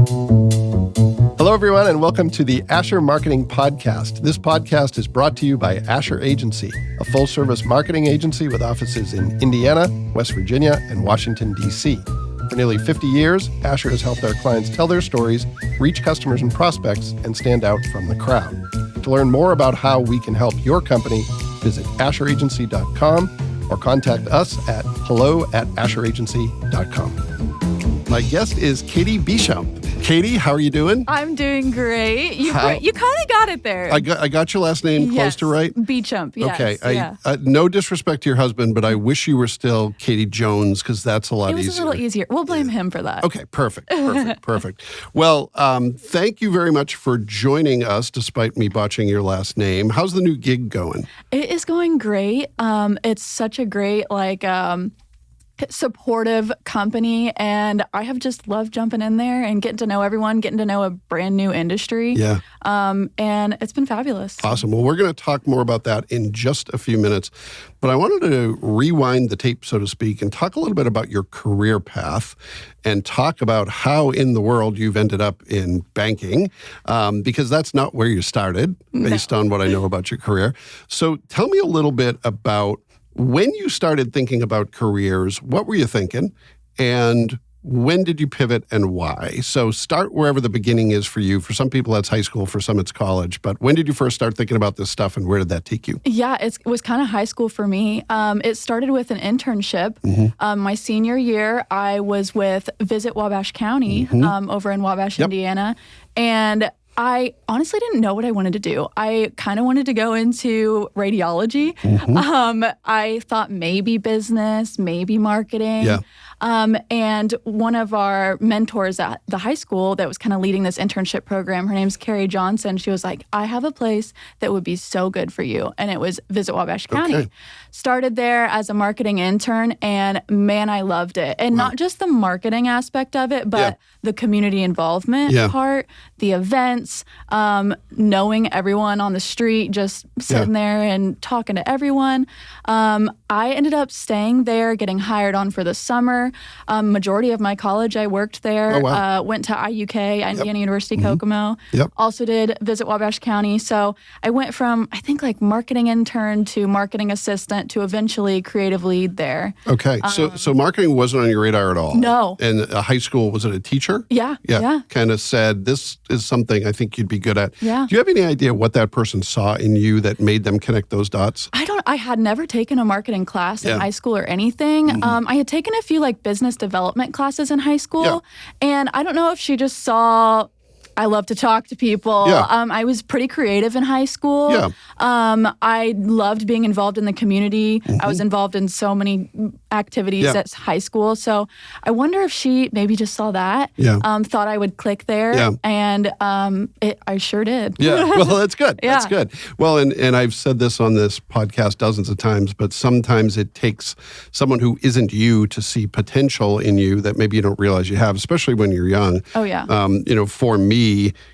Hello, everyone, and welcome to the Asher Marketing Podcast. This podcast is brought to you by Asher Agency, a full-service marketing agency with offices in Indiana, West Virginia, and Washington, D.C. For nearly 50 years, Asher has helped our clients tell their stories, reach customers and prospects, and stand out from the crowd. To learn more about how we can help your company, visit asheragency.com or contact us at hello@asheragency.com. My guest is Katie Beauchamp. Katie, how are you doing? I'm doing great. You kind of got it there. I got your last name close to right? Beauchamp, yes. Okay. No disrespect to your husband, but I wish you were still Katie Jones because that's a lot easier. It was a little easier. We'll blame him for that. Okay, perfect. Well, thank you very much for joining us despite me botching your last name. How's the new gig going? It is going great. It's such a great, supportive company, and I have just loved jumping in there and getting to know everyone, getting to know a brand new industry. Yeah. And it's been fabulous. Awesome. Well, we're going to talk more about that in just a few minutes, but I wanted to rewind the tape, so to speak, and talk a little bit about your career path and talk about how in the world you've ended up in banking, because that's not where you started based on what I know about your career. So tell me a little bit about when you started thinking about careers. What were you thinking? And when did you pivot and why? So start wherever the beginning is for you. For some people, that's high school. For some, it's college. But when did you first start thinking about this stuff, and where did that take you? Yeah, it was kind of high school for me. It started with an internship. My senior year, I was with Visit Wabash County over in Wabash, Indiana. And I honestly didn't know what I wanted to do. I kind of wanted to go into radiology. I thought maybe business, maybe marketing. Yeah. And one of our mentors at the high school that was kind of leading this internship program, her name's Carrie Johnson. She was like, I have a place that would be so good for you. And it was Visit Wabash County. Okay. Started there as a marketing intern, and man, I loved it. And not just the marketing aspect of it, but the community involvement part, the events, knowing everyone on the street, just sitting there and talking to everyone. I ended up staying there, getting hired on for the summer. Majority of my college, I worked there. Oh, wow. Went to IUK, Indiana University, Kokomo. Yep. Also did Visit Wabash County. So I went from, I think, marketing intern to marketing assistant to eventually creative lead there. Okay. So marketing wasn't on your radar at all? No. And high school, was it a teacher? Yeah. Kind of said, this is something I think you'd be good at. Yeah. Do you have any idea what that person saw in you that made them connect those dots? I had never taken a marketing class in high school or anything. I had taken a few business development classes in high school, and I don't know if she just saw I love to talk to people. I was pretty creative in high school. I loved being involved in the community. I was involved in so many activities at high school. So I wonder if she maybe just saw that, thought I would click there, and I sure did. Well, that's good. That's good. Well, and I've said this on this podcast dozens of times, but sometimes it takes someone who isn't you to see potential in you that maybe you don't realize you have, especially when you're young. Oh, yeah. For me,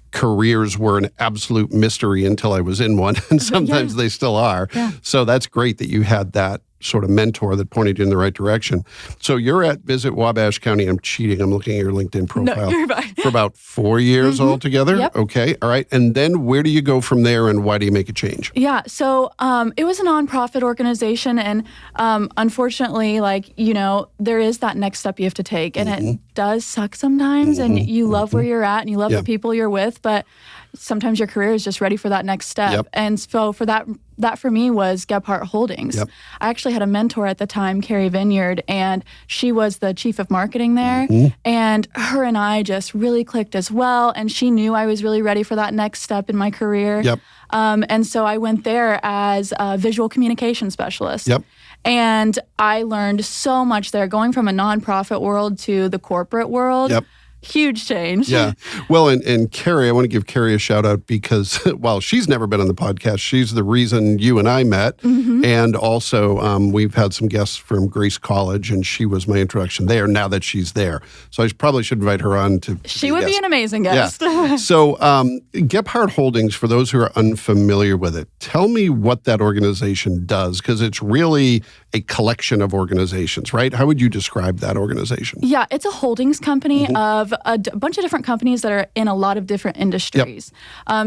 careers were an absolute mystery until I was in one, and sometimes they still are. So that's great that you had that sort of mentor that pointed you in the right direction. So you're at Visit Wabash County. I'm cheating. I'm looking at your LinkedIn profile. No, you're fine. For about 4 years altogether? Yep. Okay. All right. And then where do you go from there, and why do you make a change? Yeah. So it was a nonprofit organization, and unfortunately, there is that next step you have to take, and it does suck sometimes, and you love where you're at, and you love the people you're with, but sometimes your career is just ready for that next step. And so for that for me was Gart Holdings. I actually had a mentor at the time, Carrie Vineyard, and she was the chief of marketing there. And her and I just really clicked as well. And she knew I was really ready for that next step in my career. And so I went there as a visual communication specialist. And I learned so much there, going from a nonprofit world to the corporate world. Huge change. Well, and Carrie, I want to give Carrie a shout out because while she's never been on the podcast, she's the reason you and I met. And also we've had some guests from Grace College, and she was my introduction there now that she's there. So I probably should invite her on to She would be an amazing guest. So Gart Holdings, for those who are unfamiliar with it, tell me what that organization does, because it's really a collection of organizations, right? How would you describe that organization? Yeah, it's a holdings company of have a bunch of different companies that are in a lot of different industries.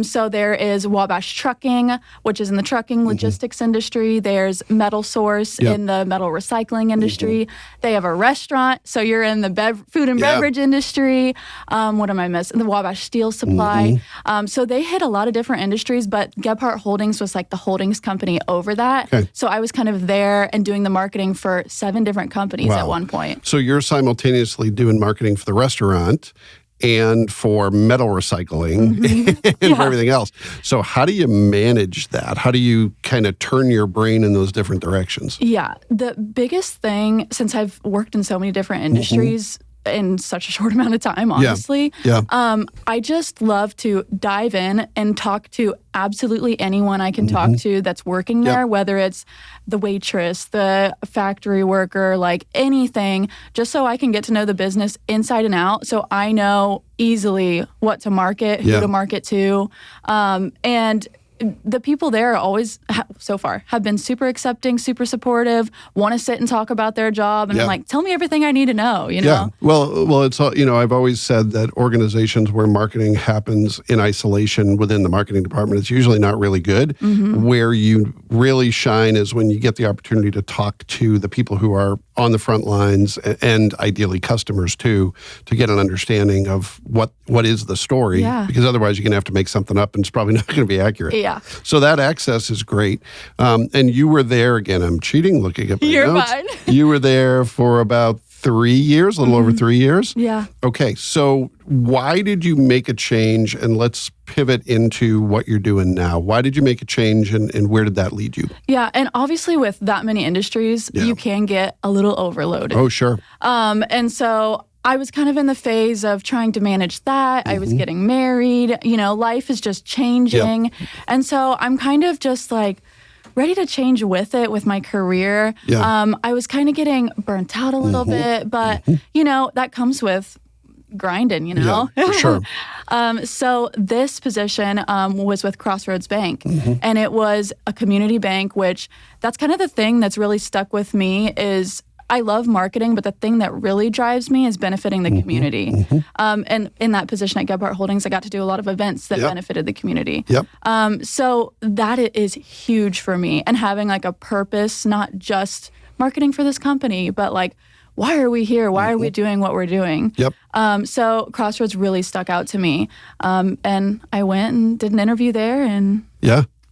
So there is Wabash Trucking, which is in the trucking logistics industry. There's Metal Source in the metal recycling industry. They have a restaurant, so you're in the food and beverage industry. What am I missing? The Wabash Steel Supply. So they hit a lot of different industries, but Gebhardt Holdings was like the holdings company over that. Okay. So I was kind of there and doing the marketing for 7 different companies at one point. So you're simultaneously doing marketing for the restaurant and for metal recycling and for everything else. So how do you manage that? How do you kind of turn your brain in those different directions? Yeah. The biggest thing, since I've worked in so many different industries in such a short amount of time, honestly, I just love to dive in and talk to absolutely anyone I can talk to that's working there, whether it's the waitress, the factory worker, like anything, just so I can get to know the business inside and out, so I know easily what to market, who to market to, and the people there are always, so far, have been super accepting, super supportive, want to sit and talk about their job. And I'm like, tell me everything I need to know, you know? Yeah. Well, it's, I've always said that organizations where marketing happens in isolation within the marketing department, it's usually not really good. Where you really shine is when you get the opportunity to talk to the people who are on the front lines and ideally customers too, to get an understanding of what is the story. Because otherwise you're going to have to make something up and it's probably not going to be accurate. So that access is great. And you were there, again, I'm cheating, looking at my notes. Fine. You were there for about 3 years, a little over 3 years? Okay, so why did you make a change? And let's pivot into what you're doing now. Why did you make a change and where did that lead you? Yeah, and obviously with that many industries, you can get a little overloaded. Oh, sure. And so I was kind of in the phase of trying to manage that. I was getting married. Life is just changing. And so I'm kind of just like ready to change with it, with my career. I was kind of getting burnt out a little bit, but, that comes with grinding, Yeah, for sure. So this position was with Crossroads Bank, and it was a community bank, which that's kind of the thing that's really stuck with me is I love marketing, but the thing that really drives me is benefiting the community. And in that position at Gebhardt Holdings, I got to do a lot of events that benefited the community. So that is huge for me. And having like a purpose, not just marketing for this company, but like, why are we here? Why are we doing what we're doing? So Crossroads really stuck out to me. And I went and did an interview there and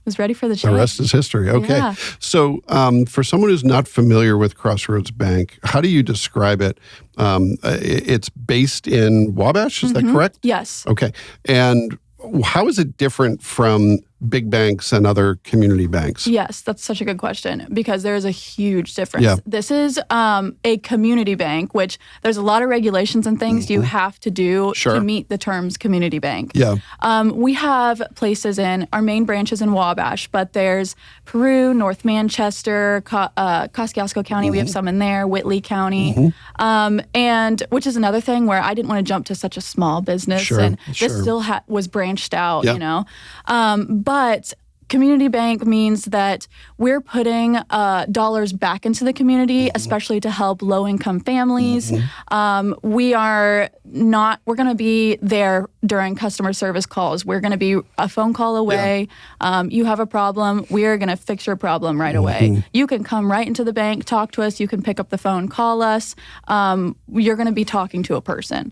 was ready for the change. The rest is history. Okay. So for someone who's not familiar with Crossroads Bank, how do you describe it? It's based in Wabash, is that correct? Yes. Okay. And how is it different from big banks and other community banks? Yes, that's such a good question because there is a huge difference. This is a community bank, which there's a lot of regulations and things you have to do to meet the terms community bank. We have places in our main branches in Wabash, but there's Peru, North Manchester, Kosciuszko County. We have some in there, Whitley County, and which is another thing where I didn't want to jump to such a small business, and this still was branched out, But community bank means that we're putting dollars back into the community, especially to help low-income families. We're going to be there during customer service calls. We're going to be a phone call away. You have a problem, we're going to fix your problem right away. You can come right into the bank, talk to us. You can pick up the phone, call us. You're going to be talking to a person.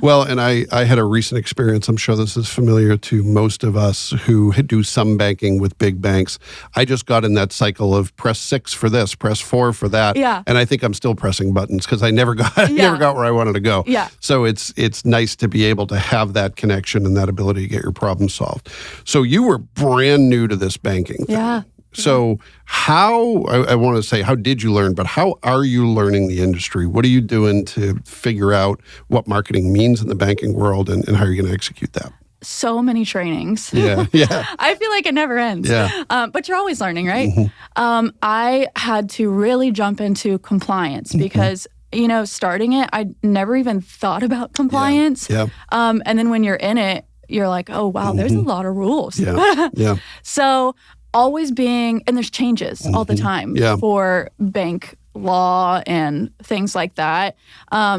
Well, and I had a recent experience. I'm sure this is familiar to most of us who do some banking with big banks. I just got in that cycle of press 6 for this, press 4 for that. And I think I'm still pressing buttons because I never got where I wanted to go. So it's nice to be able to have that connection and that ability to get your problem solved. So you were brand new to this banking thing. So how, I want to say, how did you learn, but how are you learning the industry? What are you doing to figure out what marketing means in the banking world and how you're going to execute that? So many trainings. I feel like it never ends. But you're always learning, right? I had to really jump into compliance because, starting it, I never even thought about compliance. And then when you're in it, you're like, oh, wow, there's a lot of rules. So always being, and there's changes all the time for bank law and things like that.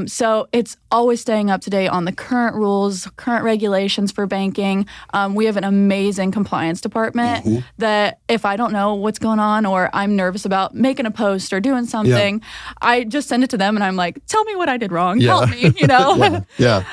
So it's always staying up to date on the current rules, current regulations for banking. We have an amazing compliance department that if I don't know what's going on or I'm nervous about making a post or doing something, I just send it to them and I'm like, tell me what I did wrong. Help me,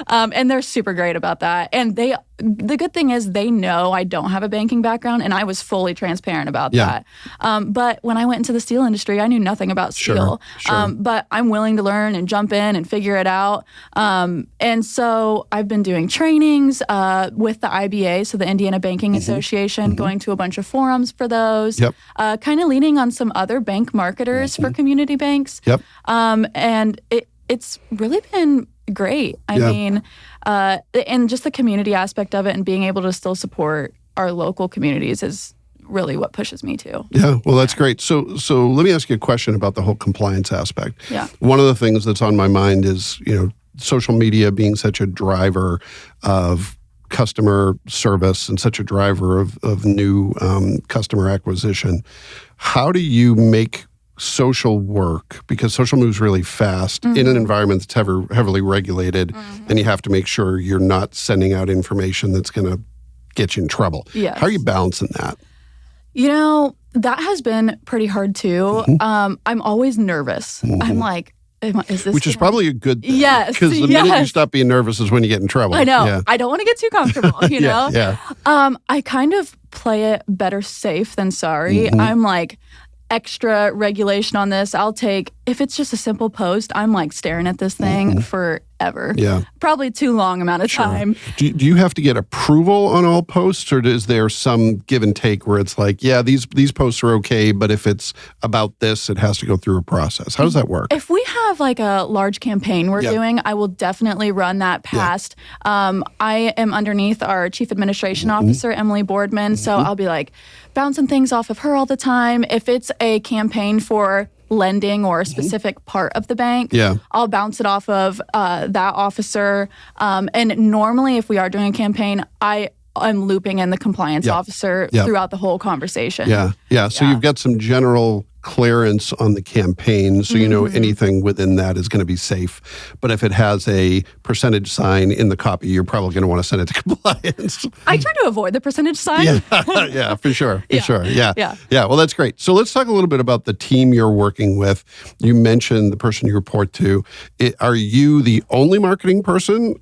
and they're super great about that. And the good thing is they know I don't have a banking background, and I was fully transparent about that. But when I went into the steel industry, I knew nothing about steel. But I'm willing to learn and jump in and figure it out. And so I've been doing trainings with the IBA, so the Indiana Banking Association, going to a bunch of forums for those, kind of leaning on some other bank marketers for community banks. And it's really been great. I mean, and just the community aspect of it and being able to still support our local communities is really what pushes me too. Yeah, well, that's great. So let me ask you a question about the whole compliance aspect. Yeah. One of the things that's on my mind is, social media being such a driver of customer service and such a driver of new customer acquisition. How do you make social work, because social moves really fast in an environment that's heavily regulated, and you have to make sure you're not sending out information that's going to get you in trouble. Yes. How are you balancing that? That has been pretty hard too. I'm always nervous. I'm like, is this Which is probably a good thing. Yes. Because the minute you stop being nervous is when you get in trouble. I know. Yeah. I don't want to get too comfortable, you know? Yeah. I kind of play it better safe than sorry. I'm like, extra regulation on this. I'll take, if it's just a simple post, I'm like staring at this thing forever. Yeah. Probably too long amount of time. Do you have to get approval on all posts, or is there some give and take where it's like, yeah, these posts are okay, but if it's about this, it has to go through a process? How does that work? If we have like a large campaign we're doing, I will definitely run that past. I am underneath our Chief Administration Officer, Emily Boardman, so I'll be like bouncing things off of her all the time. If it's a campaign for lending or a specific part of the bank, I'll bounce it off of that officer. And normally if we are doing a campaign, I'm looping in the compliance officer throughout the whole conversation. So you've got some general clearance on the campaign, so you know anything within that is going to be safe. But if it has a percentage sign in the copy, you're probably going to want to send it to compliance. I try to avoid the percentage sign. For sure. Well, that's great. So let's talk a little bit about the team you're working with. You mentioned the person you report to. Are you the only marketing person?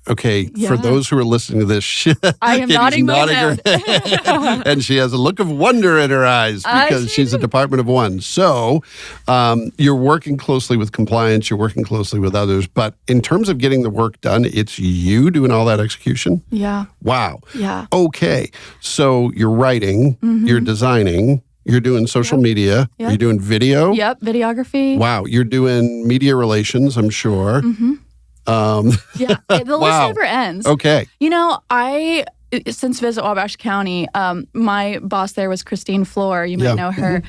Okay, for those who are listening to this, I am nodding my head. And she has a look of wonder in her eyes because she's a department of one. So you're working closely with compliance, you're working closely with others, but in terms of getting the work done, it's you doing all that execution? Yeah. Wow. Yeah. Okay, so you're writing, you're designing, you're doing social media, you're doing video? Yep, videography. Wow, you're doing media relations, I'm sure. The list never ends. Okay. Since Visit Wabash County, my boss there was Christine Floor. You might know her.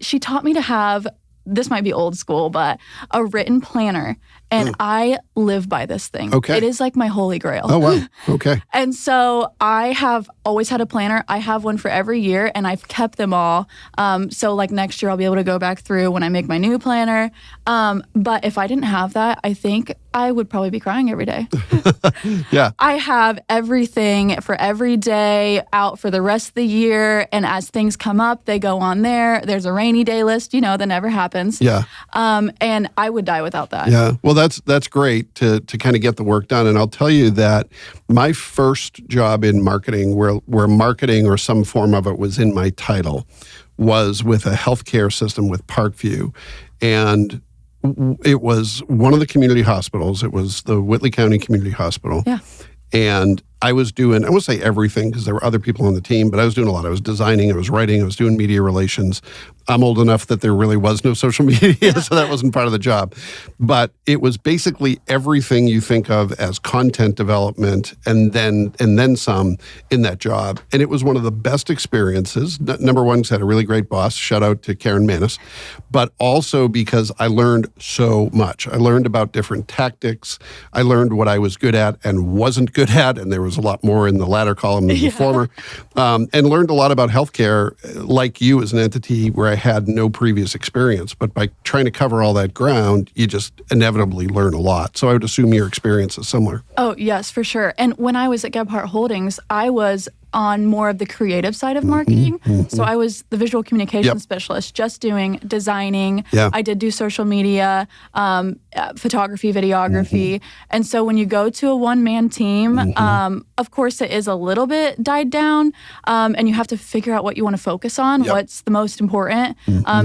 She taught me to have, this might be old school, but a written planner. And I live by this thing. Okay. It is like my holy grail. Oh, wow. Okay. And so I have always had a planner. I have one for every year, and I've kept them all. So like next year, I'll be able to go back through when I make my new planner. But if I didn't have that, I think I would probably be crying every day. I have everything for every day out for the rest of the year. And as things come up, they go on there. There's a rainy day list, that never happens. And I would die without that. Yeah. Well, that's great to kind of get the work done. And I'll tell you that my first job in marketing, where marketing or some form of it was in my title, was with a healthcare system with Parkview. And it was one of the community hospitals. It was the Whitley County Community Hospital. Yeah. And I was doing, I won't say everything because there were other people on the team, but I was doing a lot. I was designing, I was writing, I was doing media relations. I'm old enough that there really was no social media, so that wasn't part of the job. But it was basically everything you think of as content development and then some in that job. And it was one of the best experiences. Number one, because I had a really great boss. Shout out to Karen Manis. But also because I learned so much. I learned about different tactics. I learned what I was good at and wasn't good at, and there was a lot more in the latter column than the former. And learned a lot about healthcare, like you as an entity where I had no previous experience. But by trying to cover all that ground, you just inevitably learn a lot. So I would assume your experience is similar. Oh, yes, for sure. And when I was at Gebhardt Holdings, I was on more of the creative side of marketing. So I was the visual communication specialist, just doing designing. I did do social media, photography, videography. And so when you go to a one-man team, of course it is a little bit died down, and you have to figure out what you want to focus on, what's the most important.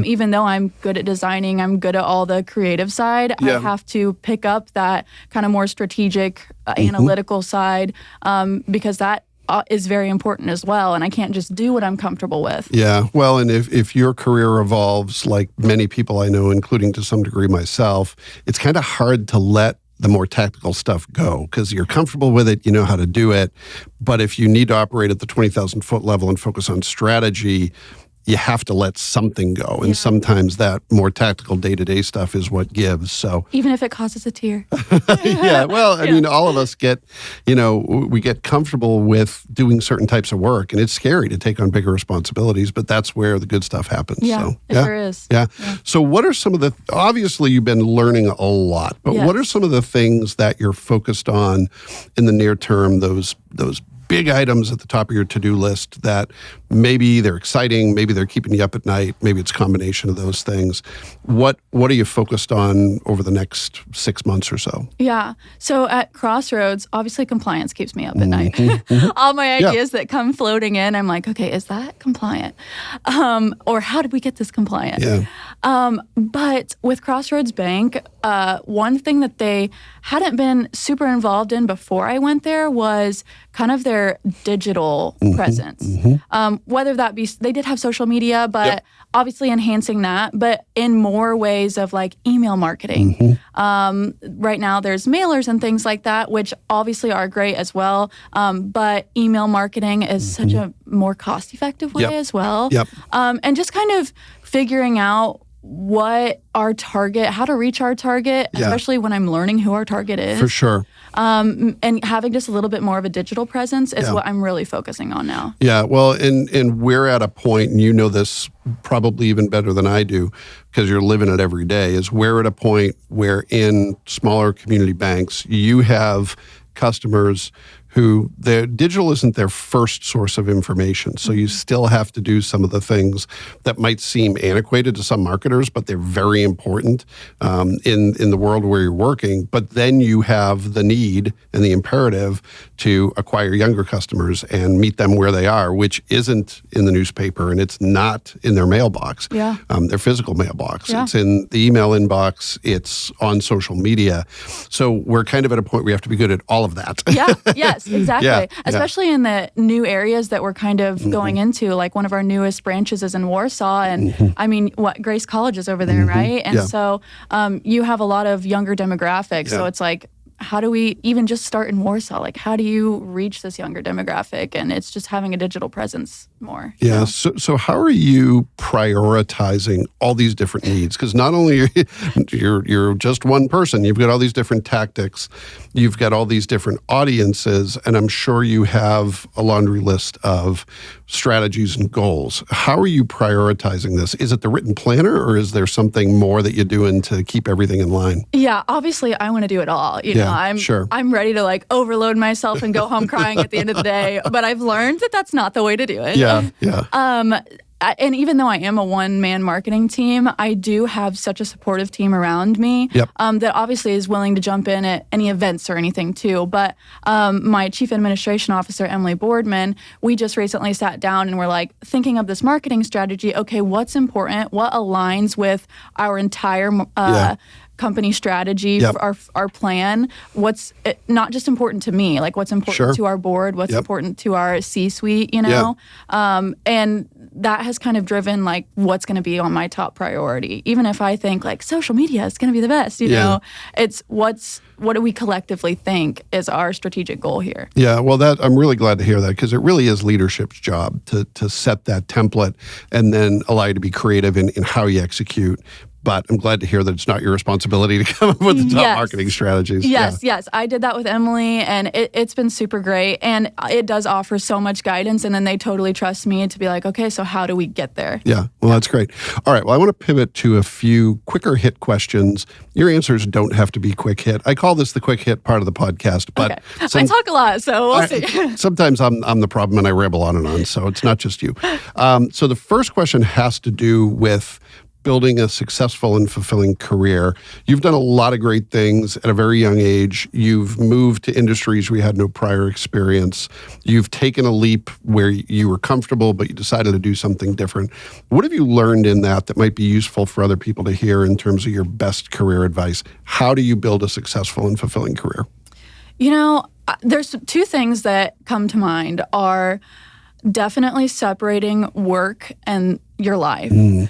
Even though I'm good at designing, I'm good at all the creative side, I have to pick up that kind of more strategic, analytical side, because that is very important as well, and I can't just do what I'm comfortable with. Yeah, well, and if your career evolves, like many people I know, including to some degree myself, it's kind of hard to let the more tactical stuff go because you're comfortable with it, you know how to do it. But if you need to operate at the 20,000-foot level and focus on strategy, you have to let something go. And sometimes that more tactical day-to-day stuff is what gives. So even if it causes a tear. Yeah, well, I mean, all of us get, we get comfortable with doing certain types of work, and it's scary to take on bigger responsibilities, but that's where the good stuff happens. Yeah, so, it sure is. Yeah. So what are some of the, obviously you've been learning a lot, but what are some of the things that you're focused on in the near term, those big items at the top of your to-do list that maybe they're exciting, maybe they're keeping you up at night, maybe it's a combination of those things. What are you focused on over the next 6 months or so? Yeah. So at Crossroads, obviously compliance keeps me up at night. All my ideas that come floating in, I'm like, okay, is that compliant? Or how did we get this compliant? Yeah. But with Crossroads Bank, one thing that they hadn't been super involved in before I went there was kind of their digital presence. Whether that be, they did have social media, but obviously enhancing that, but in more ways of like email marketing. Right now there's mailers and things like that, which obviously are great as well. But email marketing is such a more cost-effective way as well. And just kind of figuring out what our target, how to reach our target, especially when I'm learning who our target is. For sure. And having just a little bit more of a digital presence is what I'm really focusing on now. Yeah, well, and we're at a point, and you know this probably even better than I do, because you're living it every day, is we're at a point where in smaller community banks, you have customers who their digital isn't their first source of information. So you still have to do some of the things that might seem antiquated to some marketers, but they're very important in the world where you're working. But then you have the need and the imperative to acquire younger customers and meet them where they are, which isn't in the newspaper and it's not in their mailbox, their physical mailbox. It's in the email inbox. It's on social media. So we're kind of at a point where we have to be good at all of that. Yes, exactly. Especially in the new areas that we're kind of going into, like one of our newest branches is in Warsaw, and I mean, Grace College is over there, right? And so you have a lot of younger demographics. So it's like, how do we even just start in Warsaw? Like, how do you reach this younger demographic? And it's just having a digital presence more. Yeah. Know? So how are you prioritizing all these different needs? Because not only you're just one person, you've got all these different tactics, you've got all these different audiences, and I'm sure you have a laundry list of strategies and goals. How are you prioritizing this? Is it the written planner, or is there something more that you're doing to keep everything in line? Yeah, obviously I want to do it all. You know, I'm ready to like overload myself and go home crying at the end of the day. But I've learned that that's not the way to do it. And even though I am a one-man marketing team, I do have such a supportive team around me that obviously is willing to jump in at any events or anything too. But my chief administration officer, Emily Boardman, we just recently sat down and we're like thinking of this marketing strategy. Okay, what's important? What aligns with our entire company strategy, for our plan? What's not just important to me, like what's important to our board, what's important to our C-suite, you know? And that has kind of driven like what's going to be on my top priority. Even if I think like social media is going to be the best, you know, it's what do we collectively think is our strategic goal here? Yeah, well, I'm really glad to hear that, because it really is leadership's job to set that template and then allow you to be creative in how you execute. but I'm glad to hear that it's not your responsibility to come up with the top marketing strategies. Yes. I did that with Emily, and it's been super great. And it does offer so much guidance, and then they totally trust me to be like, okay, so how do we get there? Yeah, well, that's great. All right, well, I want to pivot to a few quicker hit questions. Your answers don't have to be quick hit. I call this the quick hit part of the podcast, but I talk a lot, so we'll see. Sometimes I'm the problem and I ramble on and on, so it's not just you. So the first question has to do with building a successful and fulfilling career. You've done a lot of great things at a very young age. You've moved to industries where you had no prior experience. You've taken a leap where you were comfortable, but you decided to do something different. What have you learned in that might be useful for other people to hear in terms of your best career advice? How do you build a successful and fulfilling career? There's two things that come to mind are definitely separating work and your life. When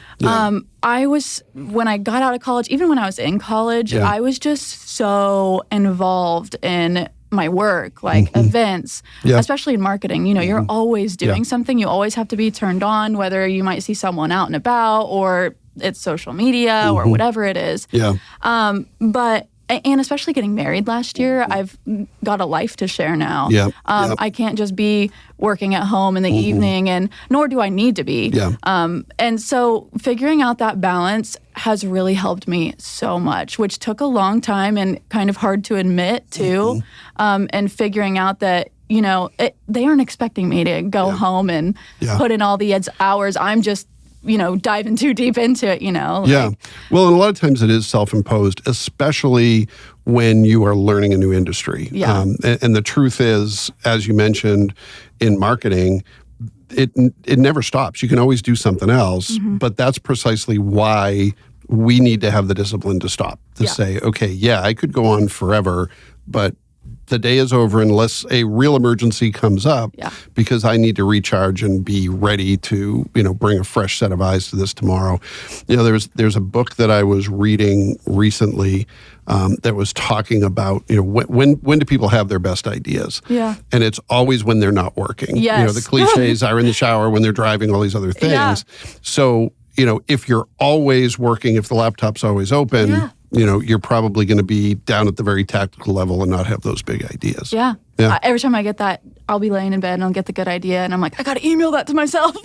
I got out of college, even when I was in college, I was just so involved in my work, like events, especially in marketing. You're always doing something. You always have to be turned on, whether you might see someone out and about or it's social media or whatever it is. And especially getting married last year, I've got a life to share now. I can't just be working at home in the evening, and nor do I need to be. And so figuring out that balance has really helped me so much, which took a long time and kind of hard to admit too. And figuring out that, they aren't expecting me to go home and put in all the hours. I'm just diving too deep into it, Well, and a lot of times it is self-imposed, especially when you are learning a new industry. And the truth is, as you mentioned, in marketing, it never stops. You can always do something else, but that's precisely why we need to have the discipline to stop, to say, okay, I could go on forever, but the day is over unless a real emergency comes up, because I need to recharge and be ready to, bring a fresh set of eyes to this tomorrow. There's a book that I was reading recently that was talking about, when do people have their best ideas? And it's always when they're not working. The cliches are in the shower, when they're driving, all these other things. So, if you're always working, if the laptop's always open, you're probably going to be down at the very tactical level and not have those big ideas. Every time I get that, I'll be laying in bed and I'll get the good idea and I'm like, I got to email that to myself.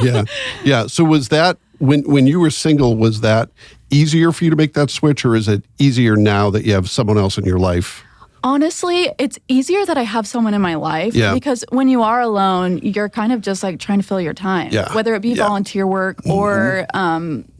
So was that, when you were single, was that easier for you to make that switch, or is it easier now that you have someone else in your life? Honestly, it's easier that I have someone in my life because when you are alone, you're kind of just like trying to fill your time, whether it be volunteer work or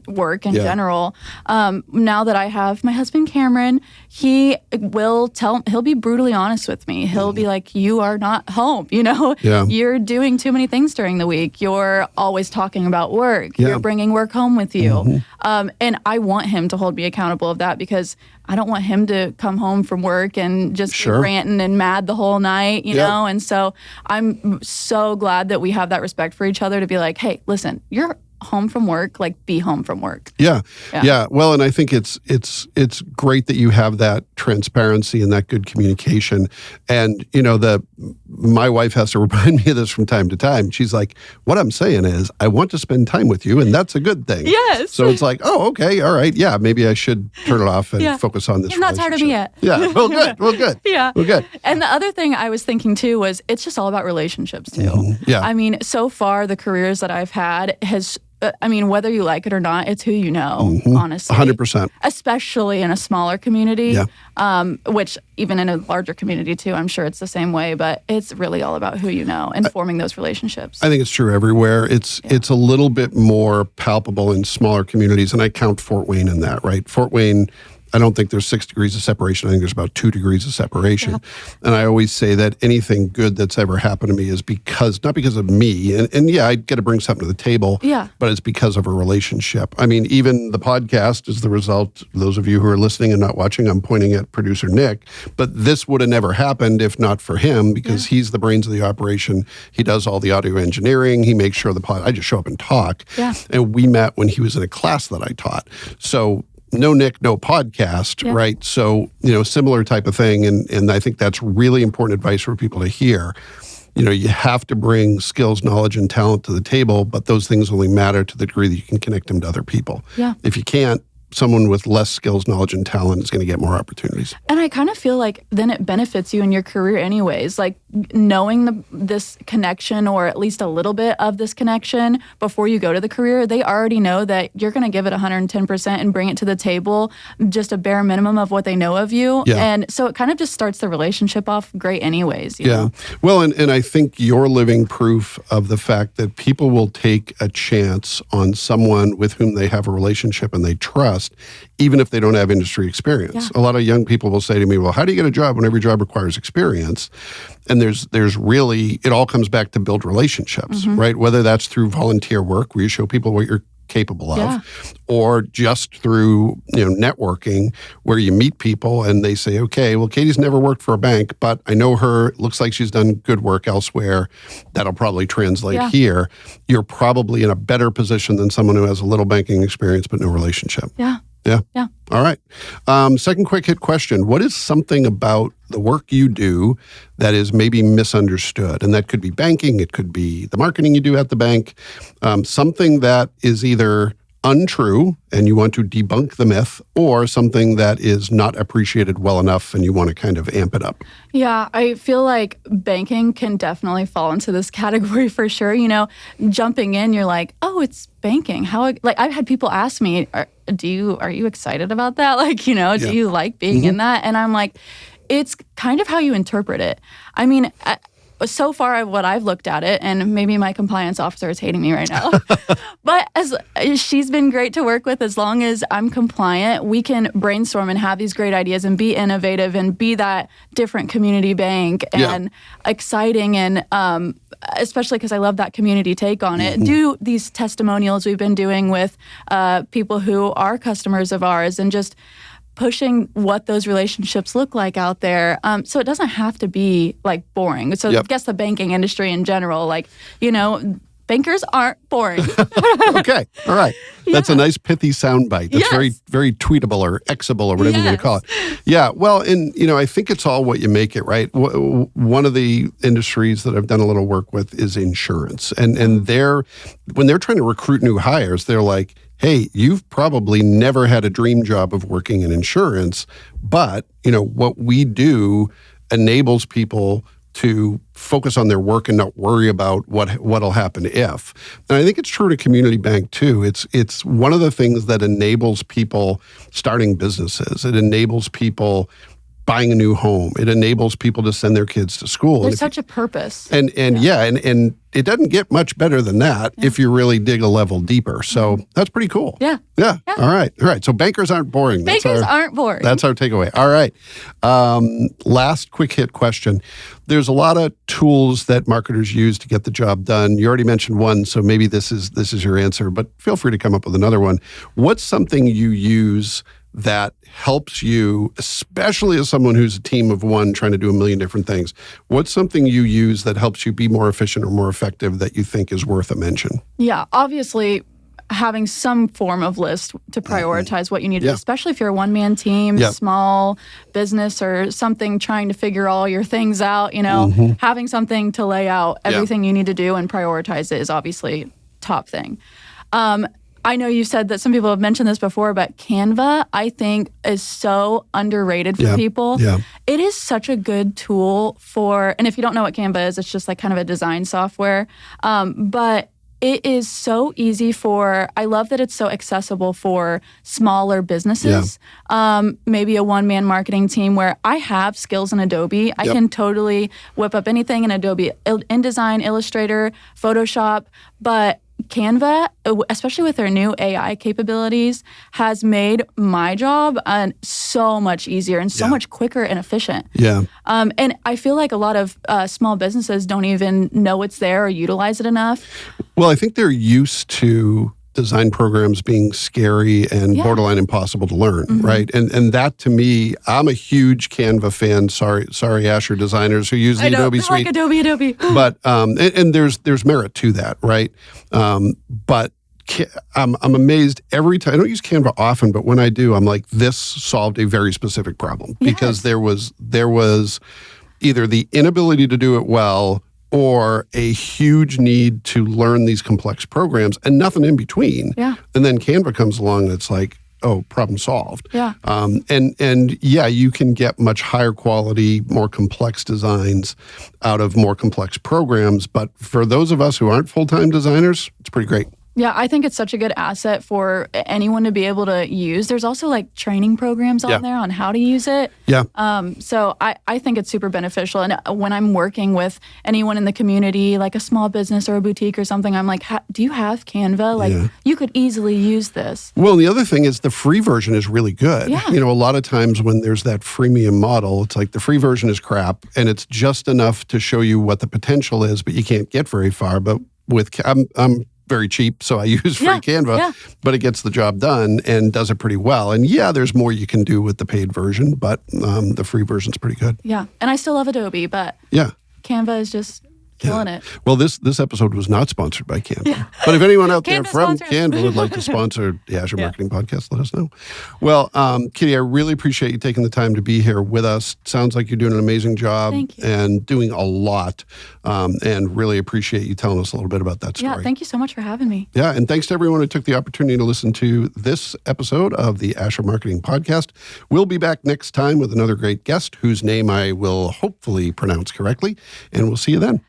work in general. Now that I have my husband, Cameron, he'll be brutally honest with me. He'll be like, you are not home, you're doing too many things during the week. You're always talking about work. You're bringing work home with you. And I want him to hold me accountable of that, because I don't want him to come home from work and just be ranting and mad the whole night, you know? And so I'm so glad that we have that respect for each other to be like, hey, listen, you're home from work, like be home from work. Well, and I think it's great that you have that transparency and that good communication. And my wife has to remind me of this from time to time. She's like, what I'm saying is I want to spend time with you, and that's a good thing. So it's like, oh, okay, all right, maybe I should turn it off and focus on this. You're not tired of me yet. Well, good. Well, good. And the other thing I was thinking too was it's just all about relationships too. I mean, so far the careers that I've had has whether you like it or not, it's who you know, honestly. 100%. Especially in a smaller community, which even in a larger community too, I'm sure it's the same way, but it's really all about who you know and forming those relationships. I think it's true everywhere. It's a little bit more palpable in smaller communities, and I count Fort Wayne in that, right? Fort Wayne, I don't think there's 6 degrees of separation. I think there's about 2 degrees of separation. And I always say that anything good that's ever happened to me is not because of me. And I get to bring something to the table, but it's because of a relationship. I mean, even the podcast is the result. Those of you who are listening and not watching, I'm pointing at producer Nick, but this would have never happened if not for him, because he's the brains of the operation. He does all the audio engineering. He makes sure I just show up and talk. And we met when he was in a class that I taught. So no Nick, no podcast, right? So, similar type of thing. And I think that's really important advice for people to hear. You have to bring skills, knowledge, and talent to the table, but those things only matter to the degree that you can connect them to other people. If you can't, someone with less skills, knowledge, and talent is going to get more opportunities. And I kind of feel like then it benefits you in your career anyways. Like knowing this connection, or at least a little bit of this connection before you go to the career, they already know that you're going to give it 110% and bring it to the table, just a bare minimum of what they know of you. Yeah. And so it kind of just starts the relationship off great anyways. You know? Well, and I think you're living proof of the fact that people will take a chance on someone with whom they have a relationship and they trust, even if they don't have industry experience. Yeah. A lot of young people will say to me, well, how do you get a job when every job requires experience? And there's really, it all comes back to build relationships, right? Whether that's through volunteer work where you show people what you're capable of, or just through networking where you meet people and they say, okay, well, Katie's never worked for a bank, but I know her, it looks like she's done good work elsewhere. That'll probably translate here. You're probably in a better position than someone who has a little banking experience but no relationship. Yeah. All right. Second quick hit question. What is something about the work you do that is maybe misunderstood? And that could be banking. It could be the marketing you do at the bank. Something that is either untrue and you want to debunk the myth, or something that is not appreciated well enough and you want to kind of amp it up. Yeah, I feel like banking can definitely fall into this category for sure. Jumping in, you're like, oh, it's banking. I've had people ask me, are you excited about that? Do you like being in that? And I'm like, it's kind of how you interpret it. I mean, so far what I've looked at it, and maybe my compliance officer is hating me right now, but she's been great to work with. As long as I'm compliant, we can brainstorm and have these great ideas and be innovative and be that different community bank and exciting, and especially because I love that community take on it. Do these testimonials we've been doing with people who are customers of ours, and just pushing what those relationships look like out there. So it doesn't have to be boring. So I guess the banking industry in general, bankers aren't boring. Okay. All right. That's a nice pithy soundbite. That's very, very tweetable or Xable or whatever you want to call it. Yeah. Well, and, I think it's all what you make it, right? One of the industries that I've done a little work with is insurance. And when they're trying to recruit new hires, they're like, hey, you've probably never had a dream job of working in insurance, but, what we do enables people to focus on their work and not worry about what'll happen if. And I think it's true to community bank too. It's one of the things that enables people starting businesses. It enables people buying a new home. It enables people to send their kids to school. There's such a purpose. And it doesn't get much better than that if you really dig a level deeper. So that's pretty cool. Yeah. All right. So bankers aren't boring. Bankers aren't boring. That's our takeaway. All right. Last quick hit question. There's a lot of tools that marketers use to get the job done. You already mentioned one, so maybe this is your answer, but feel free to come up with another one. What's something you use that helps you, especially as someone who's a team of one trying to do a million different things? What's something you use that helps you be more efficient or more effective that you think is worth a mention? Yeah, obviously having some form of list to prioritize what you need to do, especially if you're a one-man team, small business or something, trying to figure all your things out, having something to lay out everything you need to do and prioritize it is obviously top thing. I know you said that some people have mentioned this before, but Canva, I think, is so underrated for people. Yeah. It is such a good tool for, and if you don't know what Canva is, it's just kind of a design software. But it is so easy I love that it's so accessible for smaller businesses. Maybe a one-man marketing team where I have skills in Adobe. I can totally whip up anything in Adobe, InDesign, Illustrator, Photoshop, but Canva, especially with their new AI capabilities, has made my job so much easier and so much quicker and efficient. And I feel like a lot of small businesses don't even know it's there or utilize it enough. Well, I think they're used to design programs being scary and borderline impossible to learn, right? And that, to me, I'm a huge Canva fan. Sorry, Asher designers who use the Adobe suite. Like Adobe. But and there's merit to that, right? But I'm amazed every time. I don't use Canva often, but when I do, I'm like, this solved a very specific problem because there was either the inability to do it well or a huge need to learn these complex programs and nothing in between. And then Canva comes along and it's like, oh, problem solved. Yeah. And yeah, you can get much higher quality, more complex designs out of more complex programs. But for those of us who aren't full-time designers, it's pretty great. Yeah, I think it's such a good asset for anyone to be able to use. There's also like training programs on there on how to use it. Yeah. So I think it's super beneficial. And when I'm working with anyone in the community, like a small business or a boutique or something, I'm like, do you have Canva? Like, you could easily use this. Well, the other thing is the free version is really good. Yeah. You know, a lot of times when there's that freemium model, it's like the free version is crap and it's just enough to show you what the potential is, but you can't get very far. But with I'm very cheap, so I use free Canva, but it gets the job done and does it pretty well. And yeah, there's more you can do with the paid version, but the free version's pretty good. Yeah, and I still love Adobe, but Canva is just killing it. Well, this episode was not sponsored by Canva. Yeah. But if anyone out there from Canva would like to sponsor the Azure Marketing Podcast, let us know. Well, Kitty, I really appreciate you taking the time to be here with us. Sounds like you're doing an amazing job and doing a lot, and really appreciate you telling us a little bit about that story. Yeah, thank you so much for having me. Yeah, and thanks to everyone who took the opportunity to listen to this episode of the Azure Marketing Podcast. We'll be back next time with another great guest whose name I will hopefully pronounce correctly, and we'll see you then.